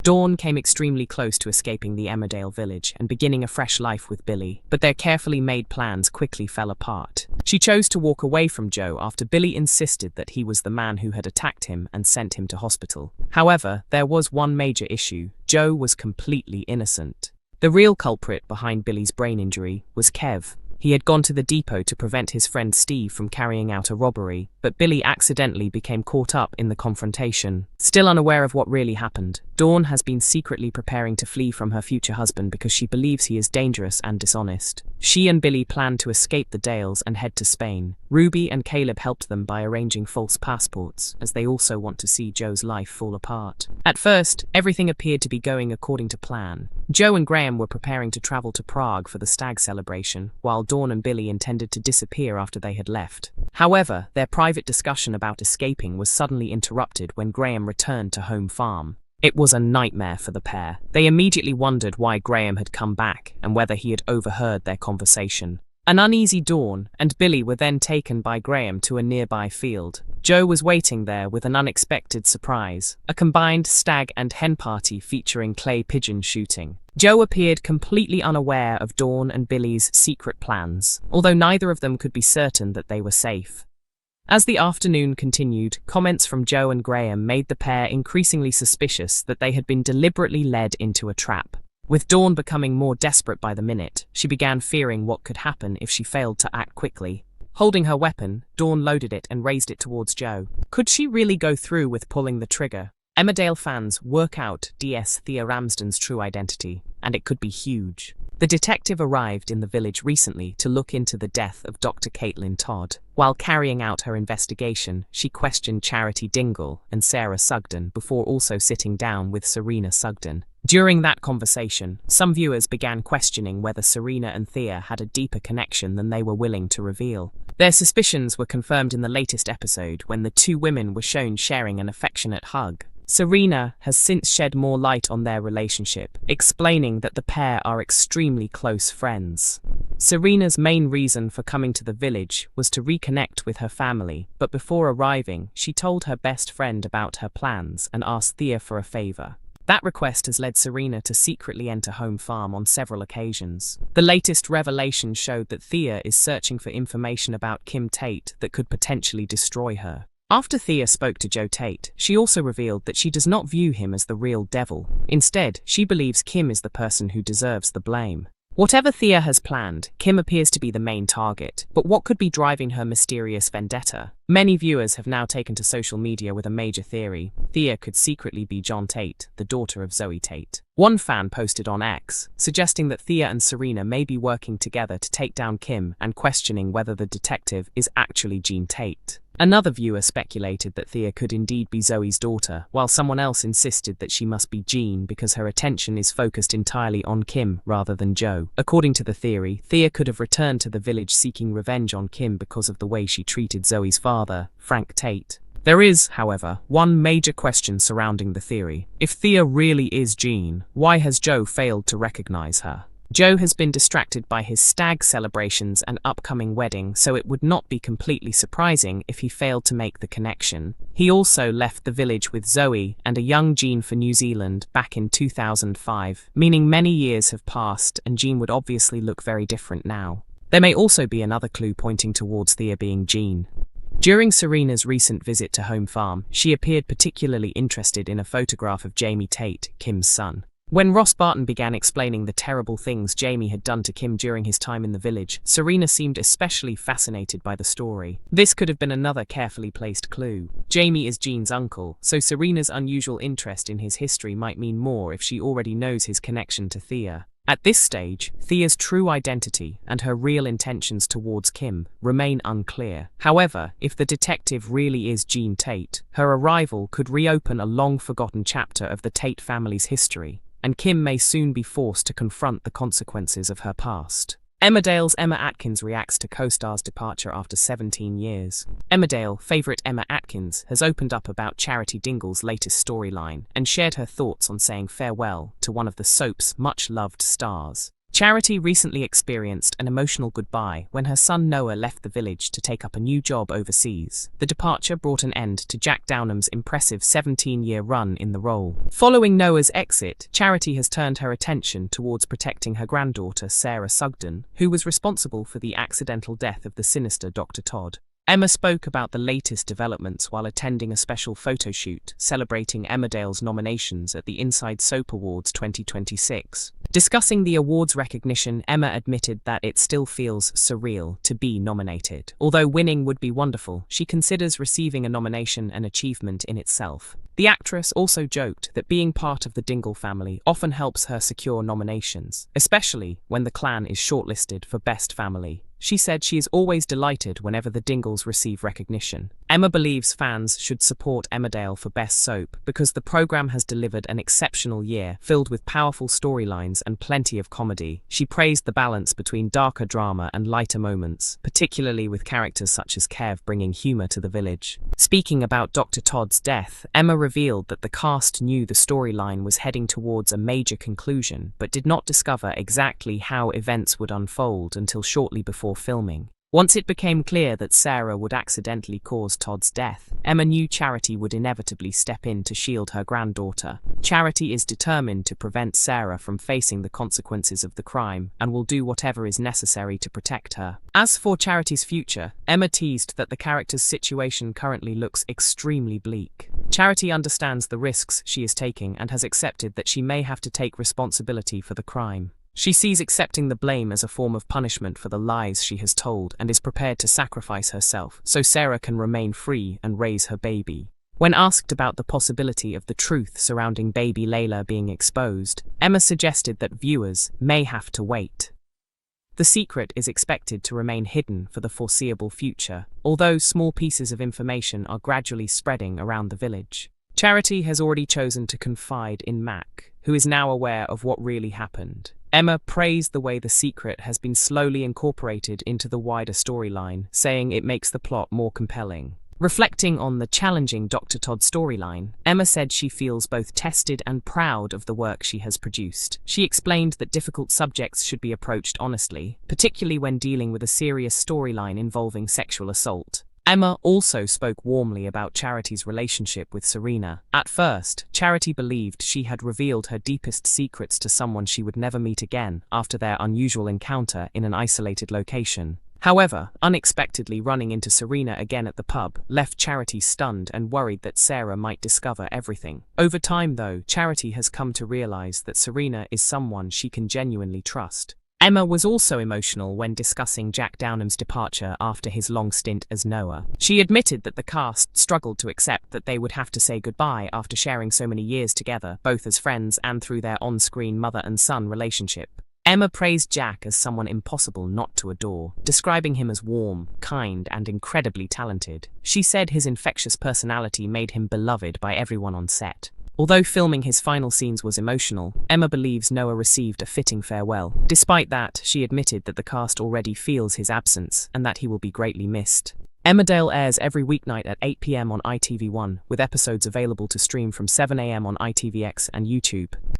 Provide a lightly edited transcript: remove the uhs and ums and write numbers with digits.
Dawn came extremely close to escaping the Emmerdale village and beginning a fresh life with Billy, but their carefully made plans quickly fell apart. She chose to walk away from Joe after Billy insisted that he was the man who had attacked him and sent him to hospital. However, there was one major issue: Joe was completely innocent. The real culprit behind Billy's brain injury was Kev. He had gone to the depot to prevent his friend Steve from carrying out a robbery, but Billy accidentally became caught up in the confrontation. Still unaware of what really happened, Dawn has been secretly preparing to flee from her future husband because she believes he is dangerous and dishonest. She and Billy planned to escape the Dales and head to Spain. Ruby and Caleb helped them by arranging false passports, as they also want to see Joe's life fall apart. At first, everything appeared to be going according to plan. Joe and Graham were preparing to travel to Prague for the stag celebration, while Dawn and Billy intended to disappear after they had left. However, their private discussion about escaping was suddenly interrupted when Graham returned to home farm. It was a nightmare for the pair. They immediately wondered why Graham had come back and whether he had overheard their conversation. An uneasy Dawn and Billy were then taken by Graham to a nearby field. Joe was waiting there with an unexpected surprise: a combined stag and hen party featuring clay pigeon shooting. Joe appeared completely unaware of Dawn and Billy's secret plans, although neither of them could be certain that they were safe. As the afternoon continued, comments from Joe and Graham made the pair increasingly suspicious that they had been deliberately led into a trap. With Dawn becoming more desperate by the minute, she began fearing what could happen if she failed to act quickly. Holding her weapon, Dawn loaded it and raised it towards Joe. Could she really go through with pulling the trigger? Emmerdale fans work out DS Thea Ramsden's true identity, and it could be huge. The detective arrived in the village recently to look into the death of Dr. Caitlin Todd. While carrying out her investigation, she questioned Charity Dingle and Sarah Sugden before also sitting down with Serena Sugden. During that conversation, some viewers began questioning whether Serena and Thea had a deeper connection than they were willing to reveal. Their suspicions were confirmed in the latest episode when the two women were shown sharing an affectionate hug. Serena has since shed more light on their relationship, explaining that the pair are extremely close friends. Serena's main reason for coming to the village was to reconnect with her family, but before arriving, she told her best friend about her plans and asked Thea for a favor. That request has led Serena to secretly enter home farm on several occasions. The latest revelation showed that Thea is searching for information about Kim Tate that could potentially destroy her. After Thea spoke to Joe Tate, she also revealed that she does not view him as the real devil. Instead, she believes Kim is the person who deserves the blame. Whatever Thea has planned, Kim appears to be the main target, but what could be driving her mysterious vendetta? Many viewers have now taken to social media with a major theory: Thea could secretly be John Tate, the daughter of Zoe Tate. One fan posted on X, suggesting that Thea and Serena may be working together to take down Kim and questioning whether the detective is actually Jean Tate. Another viewer speculated that Thea could indeed be Zoe's daughter, while someone else insisted that she must be Jean because her attention is focused entirely on Kim rather than Joe. According to the theory, Thea could have returned to the village seeking revenge on Kim because of the way she treated Zoe's father, Frank Tate. There is, however, one major question surrounding the theory. If Thea really is Jean, why has Joe failed to recognize her? Joe has been distracted by his stag celebrations and upcoming wedding, so it would not be completely surprising if he failed to make the connection. He also left the village with Zoe and a young Jean for New Zealand back in 2005, meaning many years have passed and Jean would obviously look very different now. There may also be another clue pointing towards Thea being Jean. During Serena's recent visit to home farm, she appeared particularly interested in a photograph of Jamie Tate, Kim's son. When Ross Barton began explaining the terrible things Jamie had done to Kim during his time in the village, Serena seemed especially fascinated by the story. This could have been another carefully placed clue. Jamie is Jean's uncle, so Serena's unusual interest in his history might mean more if she already knows his connection to Thea. At this stage, Thea's true identity and her real intentions towards Kim remain unclear. However, if the detective really is Jean Tate, her arrival could reopen a long-forgotten chapter of the Tate family's history, and Kim may soon be forced to confront the consequences of her past. Emmerdale's Emma Atkins reacts to co-star's departure after 17 years. Emmerdale favourite Emma Atkins has opened up about Charity Dingle's latest storyline and shared her thoughts on saying farewell to one of the soap's much-loved stars. Charity recently experienced an emotional goodbye when her son Noah left the village to take up a new job overseas. The departure brought an end to Jack Downham's impressive 17-year run in the role. Following Noah's exit, Charity has turned her attention towards protecting her granddaughter Sarah Sugden, who was responsible for the accidental death of the sinister Dr. Todd. Emma spoke about the latest developments while attending a special photo shoot celebrating Emmerdale's nominations at the Inside Soap Awards 2026. Discussing the awards recognition, Emma admitted that it still feels surreal to be nominated. Although winning would be wonderful, she considers receiving a nomination an achievement in itself. The actress also joked that being part of the Dingle family often helps her secure nominations, especially when the clan is shortlisted for Best Family. She said she is always delighted whenever the Dingles receive recognition. Emma believes fans should support Emmerdale for Best Soap because the program has delivered an exceptional year filled with powerful storylines and plenty of comedy. She praised the balance between darker drama and lighter moments, particularly with characters such as Kev bringing humour to the village. Speaking about Dr. Todd's death, Emma revealed that the cast knew the storyline was heading towards a major conclusion, but did not discover exactly how events would unfold until shortly before filming. Once it became clear that Sarah would accidentally cause Todd's death, Emma knew Charity would inevitably step in to shield her granddaughter. Charity is determined to prevent Sarah from facing the consequences of the crime and will do whatever is necessary to protect her. As for Charity's future, Emma teased that the character's situation currently looks extremely bleak. Charity understands the risks she is taking and has accepted that she may have to take responsibility for the crime. She sees accepting the blame as a form of punishment for the lies she has told and is prepared to sacrifice herself so Sarah can remain free and raise her baby. When asked about the possibility of the truth surrounding baby Layla being exposed, Emma suggested that viewers may have to wait. The secret is expected to remain hidden for the foreseeable future, although small pieces of information are gradually spreading around the village. Charity has already chosen to confide in Mac, who is now aware of what really happened. Emma praised the way the secret has been slowly incorporated into the wider storyline, saying it makes the plot more compelling. Reflecting on the challenging Dr. Todd storyline, Emma said she feels both tested and proud of the work she has produced. She explained that difficult subjects should be approached honestly, particularly when dealing with a serious storyline involving sexual assault. Emma also spoke warmly about Charity's relationship with Serena. At first, Charity believed she had revealed her deepest secrets to someone she would never meet again after their unusual encounter in an isolated location. However, unexpectedly running into Serena again at the pub left Charity stunned and worried that Sarah might discover everything. Over time, though, Charity has come to realize that Serena is someone she can genuinely trust. Emma was also emotional when discussing Jack Downham's departure after his long stint as Noah. She admitted that the cast struggled to accept that they would have to say goodbye after sharing so many years together, both as friends and through their on-screen mother and son relationship. Emma praised Jack as someone impossible not to adore, describing him as warm, kind, and incredibly talented. She said his infectious personality made him beloved by everyone on set. Although filming his final scenes was emotional, Emma believes Noah received a fitting farewell. Despite that, she admitted that the cast already feels his absence and that he will be greatly missed. Emmerdale airs every weeknight at 8 p.m. on ITV1, with episodes available to stream from 7 a.m. on ITVX and YouTube.